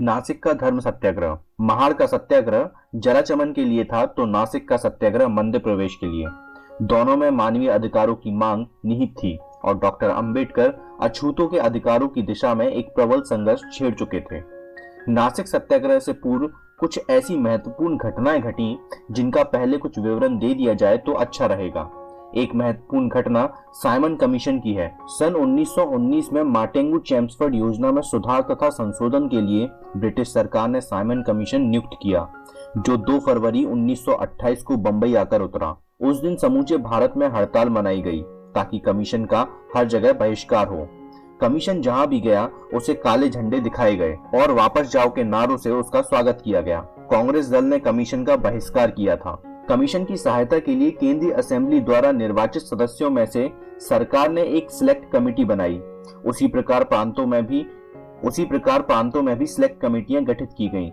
नासिक का धर्म सत्याग्रह। महाड़ का सत्याग्रह जराचमन के लिए था तो नासिक का सत्याग्रह मंदिर प्रवेश के लिए। दोनों में मानवीय अधिकारों की मांग निहित थी और डॉक्टर अंबेडकर अछूतों के अधिकारों की दिशा में एक प्रबल संघर्ष छेड़ चुके थे। नासिक सत्याग्रह से पूर्व कुछ ऐसी महत्वपूर्ण घटनाएं घटी जिनका पहले कुछ विवरण दे दिया जाए तो अच्छा रहेगा। एक महत्वपूर्ण घटना साइमन कमीशन की है। सन 1919 में मार्टेंगू चेम्सफोर्ड योजना में सुधार तथा संशोधन के लिए ब्रिटिश सरकार ने साइमन कमीशन नियुक्त किया, जो 2 फरवरी 1928 को बंबई आकर उतरा। उस दिन समूचे भारत में हड़ताल मनाई गई ताकि कमीशन का हर जगह बहिष्कार हो। कमीशन जहां भी गया उसे काले झंडे दिखाए गए और वापस जाओ के नारों से उसका स्वागत किया गया। कांग्रेस दल ने कमीशन का बहिष्कार किया था। कमीशन की सहायता के लिए केंद्रीय असेंबली द्वारा निर्वाचित सदस्यों में से सरकार ने एक सिलेक्ट कमेटी बनाई। उसी प्रकार प्रांतों में भी सिलेक्ट कमेटियां गठित की गईं।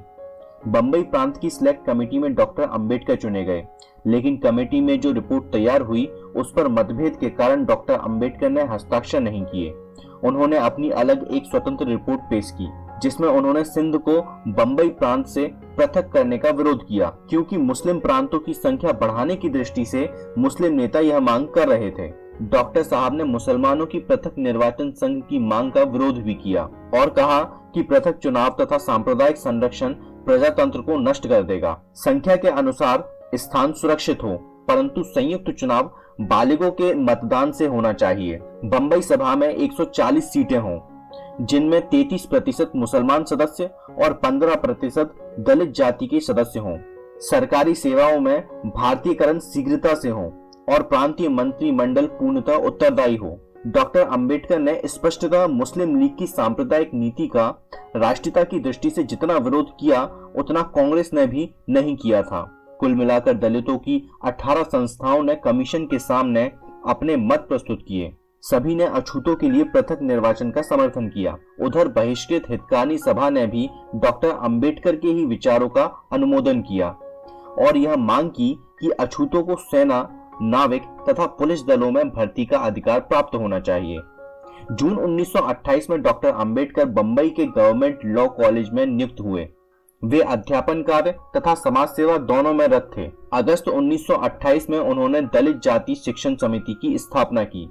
बंबई प्रांत की सिलेक्ट कमेटी में डॉक्टर अंबेडकर चुने गए, लेकिन कमेटी में जो रिपोर्ट तैयार हुई उस पर मतभेद के कारण डॉक्टर अंबेडकर ने हस्ताक्षर नहीं किए। उन्होंने अपनी अलग एक स्वतंत्र रिपोर्ट पेश की, जिसमें उन्होंने सिंध को बंबई प्रांत से पृथक करने का विरोध किया, क्योंकि मुस्लिम प्रांतों की संख्या बढ़ाने की दृष्टि से मुस्लिम नेता यह मांग कर रहे थे। डॉक्टर साहब ने मुसलमानों की पृथक निर्वाचन संघ की मांग का विरोध भी किया और कहा कि पृथक चुनाव तथा सांप्रदायिक संरक्षण प्रजातंत्र को नष्ट कर देगा। संख्या के अनुसार स्थान सुरक्षित हो, परंतु संयुक्त चुनाव बालिगों के मतदान से होना चाहिए। बंबई सभा में 140 सीटें हों, जिनमें 33% मुसलमान सदस्य और 15% दलित जाति के सदस्य हों। सरकारी सेवाओं में भारतीयकरण शीघ्रता से हो और प्रांतीय मंत्रिमंडल पूर्णतः उत्तरदायी हो। डॉक्टर अंबेडकर ने स्पष्टतः मुस्लिम लीग की सांप्रदायिक नीति का राष्ट्रीयता की दृष्टि से जितना विरोध किया उतना कांग्रेस ने भी नहीं किया था। कुल मिलाकर दलितों की 18 संस्थाओं ने कमीशन के सामने अपने मत प्रस्तुत किए। सभी ने अछूतों के लिए पृथक निर्वाचन का समर्थन किया। उधर बहिष्कृत हितकानी सभा ने भी डॉक्टर अंबेडकर के ही विचारों का अनुमोदन किया और यह मांग की कि अछूतों को सेना, नाविक तथा पुलिस दलों में भर्ती का अधिकार प्राप्त होना चाहिए। जून 1928 में डॉक्टर अंबेडकर बंबई के गवर्नमेंट लॉ कॉलेज में नियुक्त हुए। वे अध्यापन कार्य तथा समाज सेवा दोनों में रत थे। अगस्त 1928 में उन्होंने दलित जाति शिक्षण समिति की स्थापना की,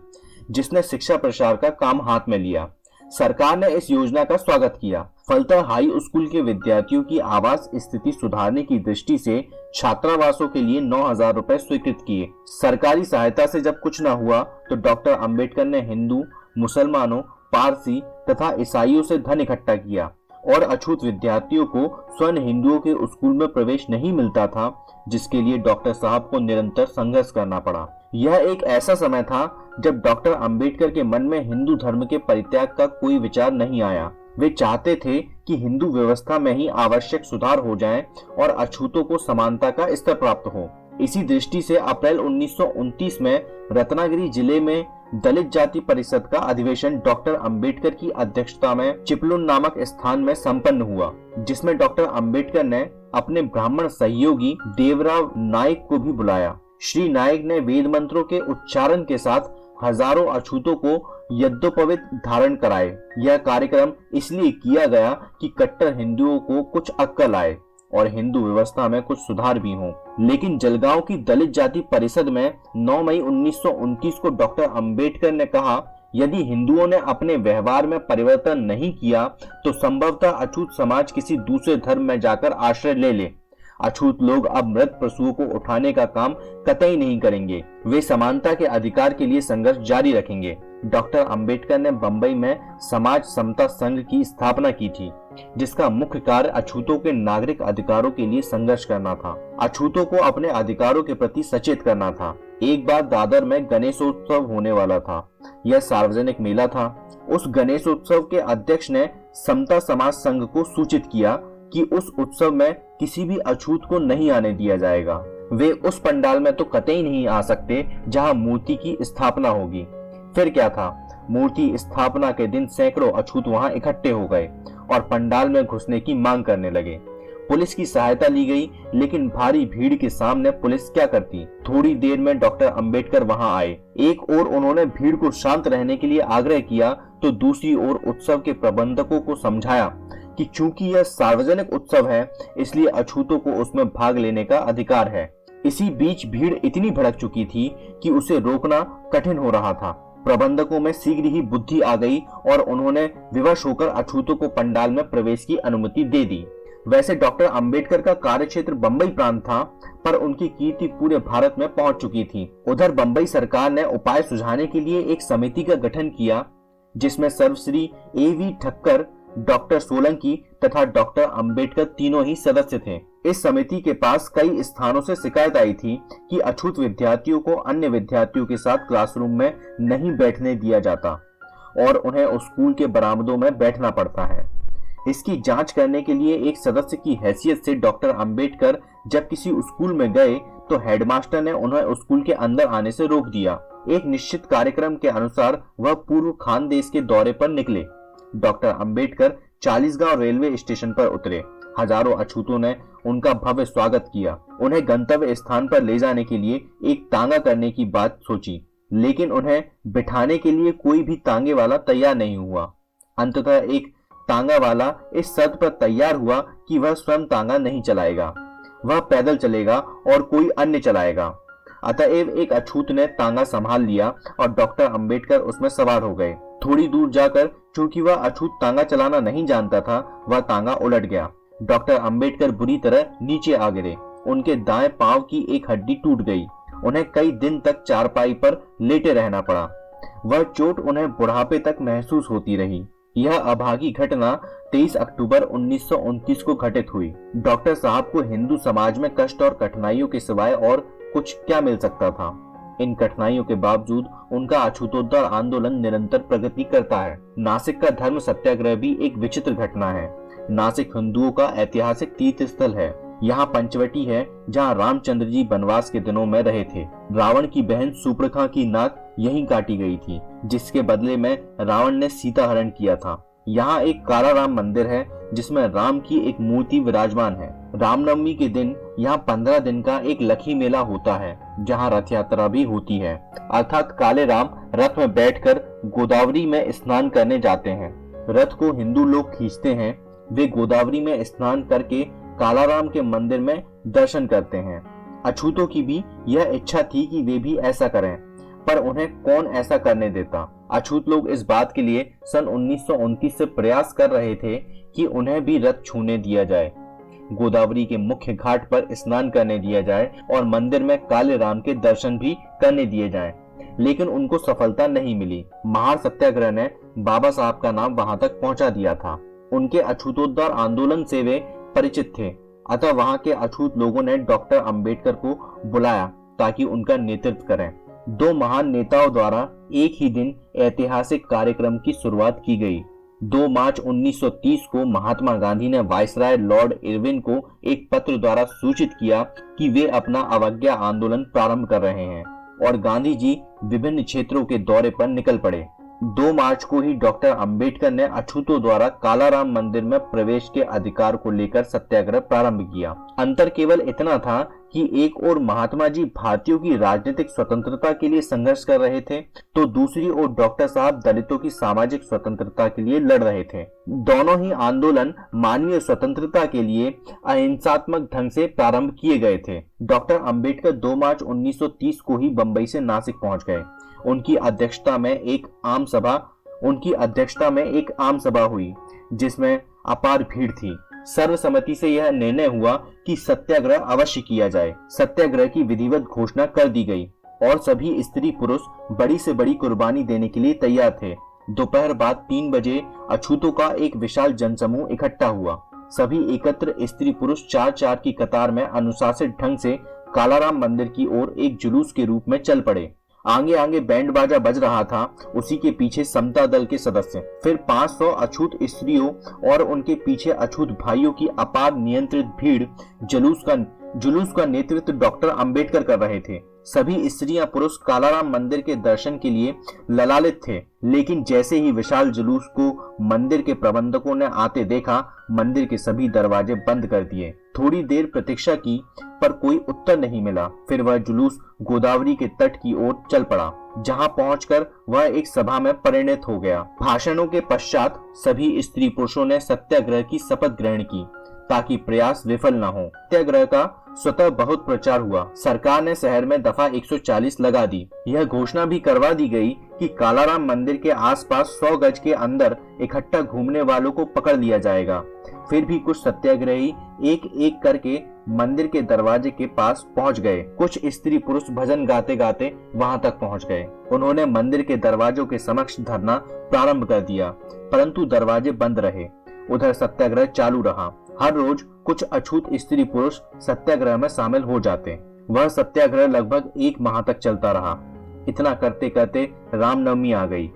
जिसने शिक्षा प्रसार का काम हाथ में लिया। सरकार ने इस योजना का स्वागत किया। फलतः हाई स्कूल के विद्यार्थियों की आवास स्थिति सुधारने की दृष्टि से छात्रावासों के लिए 9,000 रुपए स्वीकृत किए। सरकारी सहायता से जब कुछ न हुआ तो डॉक्टर अंबेडकर ने हिंदू, मुसलमानों, पारसी तथा ईसाइयों से धन इकट्ठा किया और अछूत विद्यार्थियों को स्वर्ण हिंदुओं के स्कूल में प्रवेश नहीं मिलता था, जिसके लिए डॉक्टर साहब को निरंतर संघर्ष करना पड़ा। यह एक ऐसा समय था जब डॉक्टर अंबेडकर के मन में हिंदू धर्म के परित्याग का कोई विचार नहीं आया। वे चाहते थे कि हिंदू व्यवस्था में ही आवश्यक सुधार हो जाए और अछूतों को समानता का स्तर प्राप्त हो। इसी दृष्टि से अप्रैल 1929 में रत्नागिरी जिले में दलित जाति परिषद का अधिवेशन डॉक्टर अंबेडकर की अध्यक्षता में चिपलुन नामक स्थान में संपन्न हुआ, जिसमें डॉक्टर अंबेडकर ने अपने ब्राह्मण सहयोगी देवराव नायक को भी बुलाया। श्री नायक ने वेद मंत्रों के उच्चारण के साथ हजारों अछूतों को यज्ञोपवीत धारण कराए। यह कार्यक्रम इसलिए किया गया कि कट्टर हिंदुओं को कुछ अक्ल आए और हिंदू व्यवस्था में कुछ सुधार भी हो। लेकिन जलगांव की दलित जाति परिषद में 9 मई 1929 को डॉक्टर अंबेडकर ने कहा, यदि हिंदुओं ने अपने व्यवहार में परिवर्तन नहीं किया तो संभवतः अछूत समाज किसी दूसरे धर्म में जाकर आश्रय ले ले। अछूत लोग अब मृत पशुओं को उठाने का काम कतई नहीं करेंगे। वे समानता के अधिकार के लिए संघर्ष जारी रखेंगे। डॉक्टर अंबेडकर ने बंबई में समाज समता संघ की स्थापना की थी, जिसका मुख्य कार्य अछूतों के नागरिक अधिकारों के लिए संघर्ष करना था। अछूतों को अपने अधिकारों के प्रति सचेत करना था। एक बार दादर में गणेशोत्सव होने वाला था। यह सार्वजनिक मेला था। उस गणेशोत्सव के अध्यक्ष ने समता समाज संघ को सूचित किया कि उस उत्सव में किसी भी अछूत को नहीं आने दिया जाएगा। वे उस पंडाल में तो कतई नहीं आ सकते जहां मूर्ति की स्थापना होगी। फिर क्या था, मूर्ति स्थापना के दिन सैकड़ों अछूत वहां इकट्ठे हो गए और पंडाल में घुसने की मांग करने लगे। पुलिस की सहायता ली गई, लेकिन भारी भीड़ के सामने पुलिस क्या करती। थोड़ी देर में डॉक्टर अंबेडकर वहां आए। एक ओर उन्होंने भीड़ को शांत रहने के लिए आग्रह किया तो दूसरी ओर उत्सव के प्रबंधकों को समझाया कि चूंकि यह सार्वजनिक उत्सव है इसलिए अछूतों को उसमें भाग लेने का अधिकार है। इसी बीच भीड़ इतनी भड़क चुकी थी कि उसे रोकना कठिन हो रहा था। प्रबंधकों में शीघ्र ही बुद्धि आ गई और उन्होंने विवश होकर अछूतों को पंडाल में प्रवेश की अनुमति दे दी। वैसे डॉक्टर अंबेडकर का कार्यक्षेत्र बंबई प्रांत था, पर उनकी कीर्ति पूरे भारत में पहुंच चुकी थी। उधर बंबई सरकार ने उपाय सुझाने के लिए एक समिति का गठन किया, जिसमें सर्वश्री A.V. ठक्कर, डॉक्टर सोलंकी तथा डॉक्टर अंबेडकर तीनों ही सदस्य थे। इस समिति के पास कई स्थानों से शिकायत आई थी कि अछूत विद्यार्थियों को अन्य विद्यार्थियों के साथ क्लासरूम में नहीं बैठने दिया जाता और उन्हें स्कूल के बरामदों में बैठना पड़ता है। इसकी जांच करने के लिए एक सदस्य की हैसियत से डॉक्टर अंबेडकर जब किसी स्कूल में गए तो हेडमास्टर ने उन्हें स्कूल के अंदर आने से रोक दिया। एक निश्चित कार्यक्रम के अनुसार वह पूर्व खानदेश के दौरे पर निकले। Doctor Ambedkar Chalisgaon railway station पर उतरे। हजारों अछूतों ने उनका भव्य स्वागत किया। उन्हें गंतव्य स्थान पर ले जाने के लिए एक तांगा करने की बात सोची, लेकिन उन्हें बिठाने के लिए कोई भी तांगे वाला तैयार नहीं हुआ। अंततः एक तांगा वाला इस शर्त पर तैयार हुआ कि वह स्वयं तांगा नहीं चलाएगा, वह पैदल चलेगा और कोई अन्य चलाएगा। अतएव एक अछूत ने तांगा संभाल लिया और डॉक्टर अंबेडकर उसमें सवार हो गए। थोड़ी दूर जाकर चूंकि वह अछूत तांगा चलाना नहीं जानता था, वह तांगा उलट गया। डॉक्टर अंबेडकर बुरी तरह नीचे आ गिरे। उनके दाएं पांव की एक हड्डी टूट गई। उन्हें कई दिन तक चारपाई पर लेटे रहना पड़ा। वह चोट उन्हें बुढ़ापे तक महसूस होती रही। यह अभागी घटना 23 अक्टूबर 1929 को घटित हुई। डॉक्टर साहब को हिंदू समाज में कष्ट और कठिनाइयों के सिवाय और कुछ क्या मिल सकता था। इन कठिनाइयों के बावजूद उनका अछूतोद्धार आंदोलन निरंतर प्रगति करता है। नासिक का धर्म सत्याग्रह भी एक विचित्र घटना है। नासिक हिंदुओं का ऐतिहासिक तीर्थ स्थल है। यहाँ पंचवटी है, जहाँ रामचंद्र जी वनवास के दिनों में रहे थे। रावण की बहन सुपर्णखा की नाक यहीं काटी गई थी, जिसके बदले में रावण ने सीता हरण किया था। यहाँ एक काला राम मंदिर है, जिसमें राम की एक मूर्ति विराजमान है। रामनवमी के दिन यहाँ 15 दिन का एक लखी मेला होता है, जहाँ रथ यात्रा भी होती है। अर्थात काले राम रथ में बैठकर गोदावरी में स्नान करने जाते हैं। रथ को हिंदू लोग खींचते हैं। वे गोदावरी में स्नान करके कालाराम के मंदिर में दर्शन करते हैं। अछूतों की भी यह इच्छा थी कि वे भी ऐसा करें, पर उन्हें कौन ऐसा करने देता। अछूत लोग इस बात के लिए सन 1929 से प्रयास कर रहे थे कि उन्हें भी रथ छूने दिया जाए, गोदावरी के मुख्य घाट पर स्नान करने दिया जाए और मंदिर में काले राम के दर्शन भी करने दिए जाएं, लेकिन उनको सफलता नहीं मिली। महार सत्याग्रह ने बाबा साहब का नाम वहां तक पहुंचा दिया था। उनके अछूतोद्धार आंदोलन से वे परिचित थे, अतः वहां के अछूत लोगों ने डॉक्टर अंबेडकर को बुलाया ताकि उनका नेतृत्व करें। दो महान नेताओं द्वारा एक ही दिन ऐतिहासिक कार्यक्रम की शुरुआत की गई। 2 मार्च 1930 को महात्मा गांधी ने वायसराय लॉर्ड इरविन को एक पत्र द्वारा सूचित किया कि वे अपना अवज्ञा आंदोलन प्रारंभ कर रहे हैं और गांधी जी विभिन्न क्षेत्रों के दौरे पर निकल पड़े। 2 मार्च को ही डॉक्टर अंबेडकर ने अछूतों द्वारा कालाराम मंदिर में प्रवेश के अधिकार को लेकर सत्याग्रह प्रारंभ किया। अंतर केवल इतना था कि एक ओर महात्मा जी भारतीयों की राजनीतिक स्वतंत्रता के लिए संघर्ष कर रहे थे, तो दूसरी ओर डॉक्टर साहब दलितों की सामाजिक स्वतंत्रता के लिए लड़ रहे थे। दोनों ही आंदोलन मानवीय स्वतंत्रता के लिए अहिंसात्मक ढंग से प्रारंभ किए गए थे। डॉक्टर अंबेडकर 2 मार्च 1930 को ही बंबई से नासिक पहुंच गए। उनकी अध्यक्षता में एक आम सभा हुई, जिसमें अपार भीड़ थी। सर्वसम्मति से यह निर्णय हुआ कि सत्याग्रह अवश्य किया जाए। सत्याग्रह की विधिवत घोषणा कर दी गई और सभी स्त्री पुरुष बड़ी से बड़ी कुर्बानी देने के लिए तैयार थे। दोपहर बाद 3 बजे अछूतों का एक विशाल जनसमूह इकट्ठा हुआ। सभी एकत्र स्त्री पुरुष 4-4 की कतार में अनुशासित ढंग से कालाराम मंदिर की ओर एक जुलूस के रूप में चल पड़े। आगे आगे बैंड बाजा बज रहा था, उसी के पीछे समता दल के सदस्य, फिर 500 अछूत स्त्रियों और उनके पीछे अछूत भाइयों की अपार नियंत्रित भीड़। जुलूस का नेतृत्व डॉक्टर अंबेडकर कर रहे थे। सभी स्त्रियां पुरुष कालाराम मंदिर के दर्शन के लिए ललालित थे, लेकिन जैसे ही विशाल जुलूस को मंदिर के प्रबंधकों ने आते देखा, मंदिर के सभी दरवाजे बंद कर दिए। थोड़ी देर प्रतीक्षा की, पर कोई उत्तर नहीं मिला। फिर वह जुलूस गोदावरी के तट की ओर चल पड़ा। जहां पहुंचकर वह एक सभा में परिणत हो गया। भाषणों के पश्चात सभी स्त्री पुरुषों ने सत्याग्रह की शपथ ग्रहण की ताकि प्रयास विफल न हो। सत्याग्रह का स्वतः बहुत प्रचार हुआ। सरकार ने शहर में दफा 140 लगा दी। यह घोषणा भी करवा दी गई कि कालाराम मंदिर के आसपास 100 गज के अंदर इकट्ठा घूमने वालों को पकड़ लिया जाएगा। फिर भी कुछ सत्याग्रही एक एक करके मंदिर के दरवाजे के पास पहुंच गए। कुछ स्त्री पुरुष भजन गाते गाते वहां तक पहुंच गए। उन्होंने मंदिर के दरवाजों के समक्ष धरना प्रारंभ कर दिया, परंतु दरवाजे बंद रहे। उधर सत्याग्रह चालू रहा। हर रोज कुछ अछूत स्त्री पुरुष सत्याग्रह में शामिल हो जाते। वह सत्याग्रह लगभग 1 माह तक चलता रहा। इतना करते करते रामनवमी आ गई।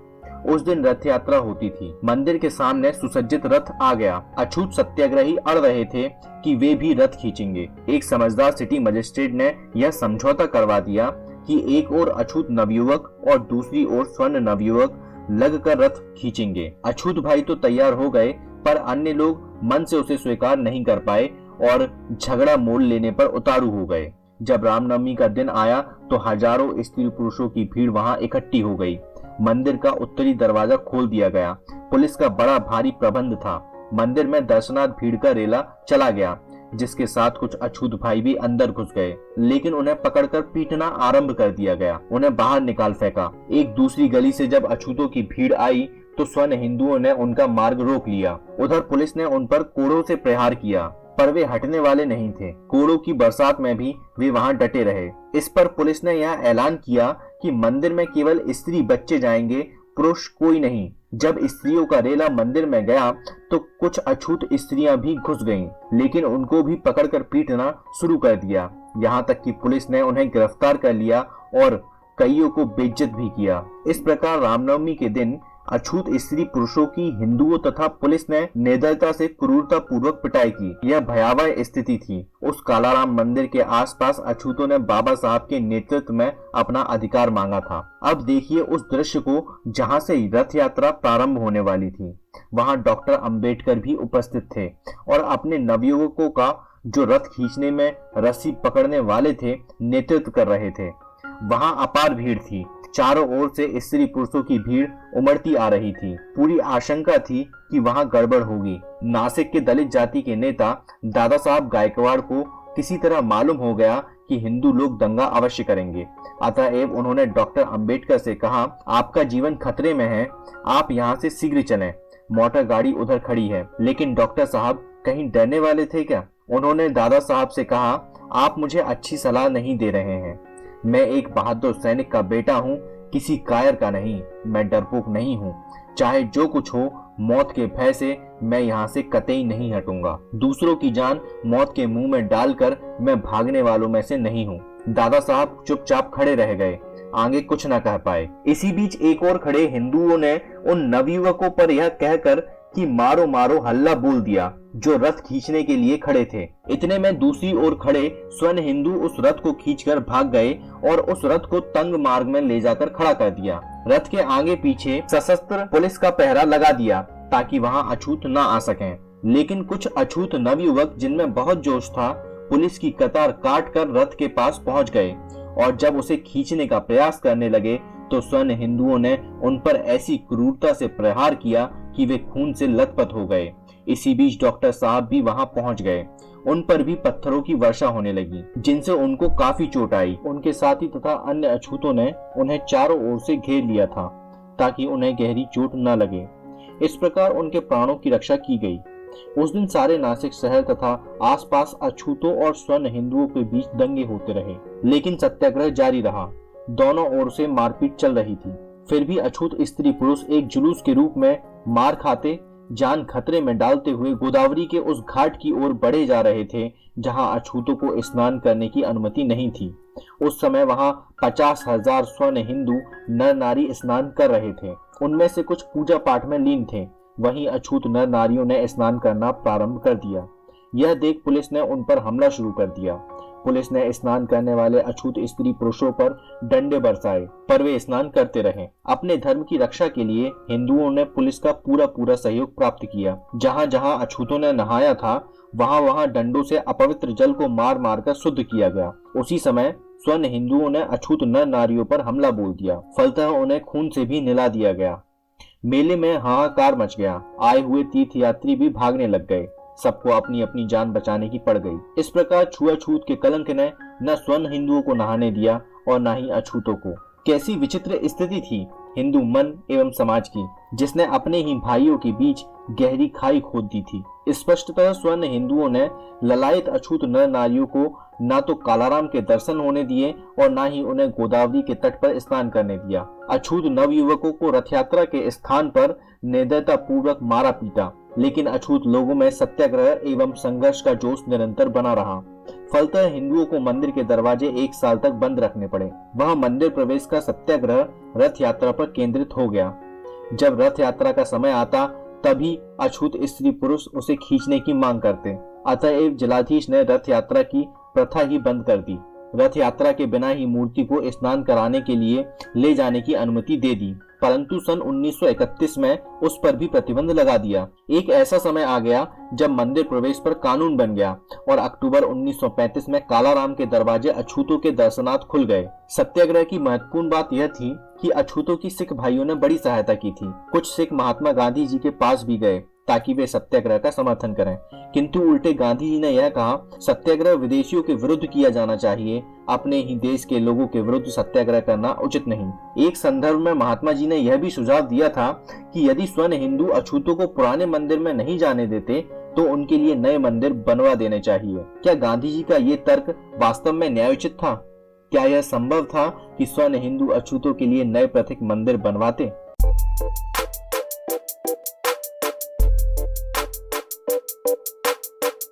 उस दिन रथ यात्रा होती थी। मंदिर के सामने सुसज्जित रथ आ गया। अछूत सत्याग्रही अड़ रहे थे कि वे भी रथ खींचेंगे। एक समझदार सिटी मजिस्ट्रेट ने यह समझौता करवा दिया कि एक ओर अछूत नवयुवक और दूसरी ओर स्वर्ण नवयुवक लगकर रथ खींचेंगे। अछूत भाई तो तैयार हो गए, पर अन्य लोग मन से उसे स्वीकार नहीं कर पाए और झगड़ा मोल लेने पर उतारू हो गए। जब रामनवमी का दिन आया तो हजारों स्त्री पुरुषों की भीड़ वहां इकट्ठी हो गई। मंदिर का उत्तरी दरवाजा खोल दिया गया। पुलिस का बड़ा भारी प्रबंध था। मंदिर में दर्शनार्थ भीड़ का रेला चला गया, जिसके साथ कुछ अछूत भाई भी अंदर घुस गए, लेकिन उन्हें पकड़कर पीटना आरंभ कर दिया गया। उन्हें बाहर निकाल फेंका। एक दूसरी गली से जब अछूतों की भीड़ आई तो स्वर्ण हिंदुओं ने उनका मार्ग रोक लिया। उधर पुलिस ने उन पर कोड़ों से प्रहार किया, पर वे हटने वाले नहीं थे। कोड़ों की बरसात में भी वे वहां डटे रहे। इस पर पुलिस ने यह ऐलान किया कि मंदिर में केवल स्त्री बच्चे जाएंगे, पुरुष कोई नहीं। जब स्त्रियों का रेला मंदिर में गया तो कुछ अछूत स्त्रियां भी घुस गईं, लेकिन उनको भी पकड़कर पीटना शुरू कर दिया। यहाँ तक कि पुलिस ने उन्हें गिरफ्तार कर लिया और कईयों को बेइज्जत भी किया। इस प्रकार रामनवमी के दिन अछूत स्त्री पुरुषों की हिंदुओं तथा पुलिस ने निर्दयता से क्रूरता पूर्वक पिटाई की। यह भयावह स्थिति थी। उस कालाराम मंदिर के आसपास अछूतों ने बाबा साहब के नेतृत्व में अपना अधिकार मांगा था। अब देखिए उस दृश्य को जहां से रथ यात्रा प्रारंभ होने वाली थी। वहां डॉक्टर अंबेडकर भी उपस्थित थे और अपने नवयुवकों का, जो रथ खींचने में रस्सी पकड़ने वाले थे, नेतृत्व कर रहे थे। वहां अपार भीड़ थी। चारों ओर से स्त्री पुरुषों की भीड़ उमड़ती आ रही थी। पूरी आशंका थी कि वहां गड़बड़ होगी। नासिक के दलित जाति के नेता दादा साहब गायकवाड़ को किसी तरह मालूम हो गया कि हिंदू लोग दंगा अवश्य करेंगे। अतएव उन्होंने डॉक्टर अंबेडकर से कहा, आपका जीवन खतरे में है, आप यहाँ से शीघ्र चलें। मोटर गाड़ी उधर खड़ी है। लेकिन डॉक्टर साहब कहीं डरने वाले थे क्या? उन्होंने दादा साहब से कहा, आप मुझे अच्छी सलाह नहीं दे रहे हैं। मैं एक बहादुर सैनिक का बेटा हूँ, किसी कायर का नहीं। मैं डरपोक नहीं हूँ। चाहे जो कुछ हो, मौत के भय से मैं यहाँ से कतई नहीं हटूंगा। दूसरों की जान मौत के मुंह में डालकर मैं भागने वालों में से नहीं हूँ। दादा साहब चुपचाप खड़े रह गए, आगे कुछ न कह पाए। इसी बीच एक और खड़े हिंदुओं ने उन नवयुवकों पर यह कहकर कि मारो मारो हल्ला बोल दिया, जो रथ खींचने के लिए खड़े थे। इतने में दूसरी ओर खड़े स्वर्ण हिंदू उस रथ को खींचकर भाग गए और उस रथ को तंग मार्ग में ले जाकर खड़ा कर दिया। रथ के आगे पीछे सशस्त्र पुलिस का पहरा लगा दिया ताकि वहां अछूत न आ सकें। लेकिन कुछ अछूत नवयुवक, जिनमें बहुत जोश था, पुलिस की कतार काट कर रथ के पास पहुंच गए और जब उसे खींचने का प्रयास करने लगे तो स्वर्ण हिंदुओं ने उन पर ऐसी क्रूरता से प्रहार किया कि वे खून से लथपथ हो गए। इसी बीच डॉक्टर साहब भी वहां पहुंच गए। उन पर भी पत्थरों की वर्षा होने लगी, जिनसे उनको काफी चोट आई। उनके साथी तथा अन्य अछूतों ने उन्हें चारों ओर से घेर लिया था ताकि उन्हें गहरी चोट न लगे। इस प्रकार उनके प्राणों की रक्षा की गई। उस दिन सारे नासिक शहर तथा आसपास अछूतों और स्वर्ण हिंदुओं के बीच दंगे होते रहे, लेकिन सत्याग्रह जारी रहा। दोनों ओर से मारपीट चल रही थी। फिर भी अछूत स्त्री पुरुष एक जुलूस के रूप में मार खाते, जान खतरे में डालते हुए गोदावरी के उस घाट की ओर बढ़े जा रहे थे जहां अछूतों को स्नान करने की अनुमति नहीं थी। उस समय वहां 50,000 स्वर्ण हिंदू नर नारी स्नान कर रहे थे। उनमें से कुछ पूजा पाठ में लीन थे। वहीं अछूत नर नारियों ने स्नान करना प्रारंभ कर दिया। यह देख पुलिस ने उन पर हमला शुरू कर दिया। पुलिस ने स्नान करने वाले अछूत स्त्री पुरुषों पर डंडे बरसाए, पर वे स्नान करते रहे। अपने धर्म की रक्षा के लिए हिंदुओं ने पुलिस का पूरा सहयोग प्राप्त किया। जहां जहां अछूतों ने नहाया था, वहां वहां डंडों से अपवित्र जल को मार मार कर शुद्ध किया गया। उसी समय स्वर्ण हिंदुओं ने अछूत नर नारियों पर हमला बोल दिया। फलतः उन्हें खून से भी नहला दिया गया। मेले में हाहाकार मच गया। आए हुए तीर्थयात्री भी भागने लग गए। सबको अपनी अपनी जान बचाने की पड़ गई। इस प्रकार छुआछूत के कलंक ने न स्वर्ण हिंदुओं को नहाने दिया और न ही अछूतों को। कैसी विचित्र स्थिति थी हिंदू मन एवं समाज की, जिसने अपने ही भाइयों के बीच गहरी खाई खोद दी थी। स्पष्टतः स्वर्ण हिंदुओं ने ललायत अछूत नर नारियों को न तो कालाराम के दर्शन होने दिए और न ही उन्हें गोदावरी के तट पर स्नान करने दिया। अछूत नवयुवकों को रथ यात्रा के स्थान पर निर्दयता पूर्वक मारा पीटा, लेकिन अछूत लोगों में सत्याग्रह एवं संघर्ष का जोश निरंतर बना रहा। फलतः हिंदुओं को मंदिर के दरवाजे 1 साल तक बंद रखने पड़े। वह मंदिर प्रवेश का सत्याग्रह रथ यात्रा पर केंद्रित हो गया। जब रथ यात्रा का समय आता तभी अछूत स्त्री पुरुष उसे खींचने की मांग करते। अतएव जिलाधीश ने रथ यात्रा की प्रथा ही बंद कर दी। रथ यात्रा के बिना ही मूर्ति को स्नान कराने के लिए ले जाने की अनुमति दे दी, परंतु सन 1931 में उस पर भी प्रतिबंध लगा दिया। एक ऐसा समय आ गया जब मंदिर प्रवेश पर कानून बन गया और अक्टूबर 1935 में कालाराम के दरवाजे अछूतों के दर्शनार्थ खुल गए। सत्याग्रह की महत्वपूर्ण बात यह थी कि अछूतों की सिख भाइयों ने बड़ी सहायता की थी। कुछ सिख महात्मा गांधी जी के पास भी गए ताकि वे सत्याग्रह का समर्थन करें, किंतु उल्टे गांधी जी ने यह कहा, सत्याग्रह विदेशियों के विरुद्ध किया जाना चाहिए, अपने ही देश के लोगों के विरुद्ध सत्याग्रह करना उचित नहीं। एक संदर्भ में महात्मा जी ने यह भी सुझाव दिया था कि यदि स्वर्ण हिंदू अछूतों को पुराने मंदिर में नहीं जाने देते तो उनके लिए नए मंदिर बनवा देने चाहिए। क्या गांधी जी का ये तर्क वास्तव में न्यायोचित था? क्या यह संभव था कि स्वर्ण हिंदू अछूतों के लिए नए पृथक मंदिर बनवाते?